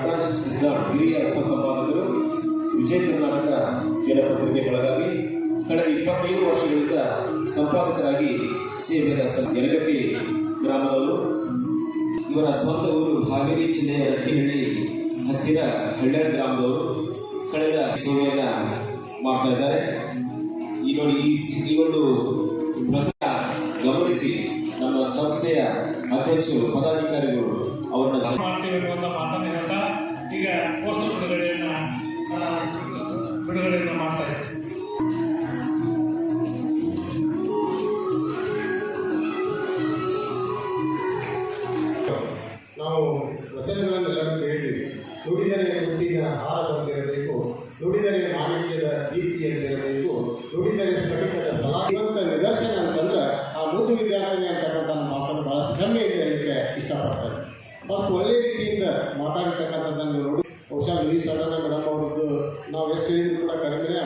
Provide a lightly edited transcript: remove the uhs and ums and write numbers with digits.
ಪ್ರಕಾಶ್ ಸಿದ್ದಾಳ್ ಹಿರಿಯ ಉಪಸಂಪಾದಕರು, ವಿಜಯ ಕರ್ನಾಟಕ ದಿನಪತ್ರಿಕೆ ಬೆಳಗಾವಿ. ಕಳೆದ 25 ವರ್ಷಗಳಿಂದ ಸಂಪಾದಕರಾಗಿ ಸೇವೆಯನ್ನು ಯಲಗಪ್ಪಿ ಗ್ರಾಮದವರು. ಇವರ ಸ್ವಂತ ಊರು ಹಾವೇರಿ ಜಿಲ್ಲೆಯ ರಟ್ಟಿಹಳ್ಳಿ ಹತ್ತಿರ ಹಳ್ಳ್ಯಾಳ ಗ್ರಾಮದವರು. ಕಳೆದ ಸೇವೆಯನ್ನ ಮಾಡ್ತಾ ಇದ್ದಾರೆ. ಈ ನೋಡಿ ಈ ಒಂದು ಪ್ರಸಂಗ ಗಮನಿಸಿ ನಮ್ಮ ಸಂಸ್ಥೆಯ ಅಧ್ಯಕ್ಷರು, ಪದಾಧಿಕಾರಿಗಳು ಅವರನ್ನ ಮಾಡ್ತೀವಿ ಅನ್ನುವಂಥ ಮಾತನ್ನು ಹೇಳ್ತಾ ಈಗ ಪೋಸ್ಟ್ ಬಿಡುಗಡೆಯನ್ನು ಮಾಡ್ತಾ ಇದ್ದೀವಿ. ನಾವು ವಚನಗಳನ್ನೆಲ್ಲರೂ ಕೇಳಿದ್ದೀವಿ. ನುಡಿದರೆ ಮುತ್ತಿನ ಹಾರದಂತಿರಬೇಕು, ನುಡಿದರೆ ಮಾಣಿಕ್ಯದ ದೀಪ್ತಿಯಂತಿರಬೇಕು, ನುಡಿದರೆ ಸ್ಫಟಿಕದ ಸಲಾಂತ ನಿದರ್ಶನ ಅಂತಂದ್ರೆ ಆ ಮುದ್ದು ವಿದ್ಯಾರ್ಥಿ ಅಂತಕ್ಕಂಥ ಮಾತನ್ನು ಬಹಳಷ್ಟು ಕಮ್ಮಿ ಹೇಳಲಿಕ್ಕೆ ಇಷ್ಟಪಡ್ತಾರೆ. ಮತ್ತು ಒಳ್ಳೆಯ ರೀತಿಯಿಂದ ಮಾತಾಡಿರ್ತಕ್ಕಂಥದ್ದನ್ನು ನೋಡಿ ಬಹುಶಃ ವಿ ಸಡನ ಮೇಡಮ್ ಅವರದ್ದು ನಾವು ಎಷ್ಟು ಹೇಳಿದ್ರು ಕೂಡ ಕಡಿಮೆ.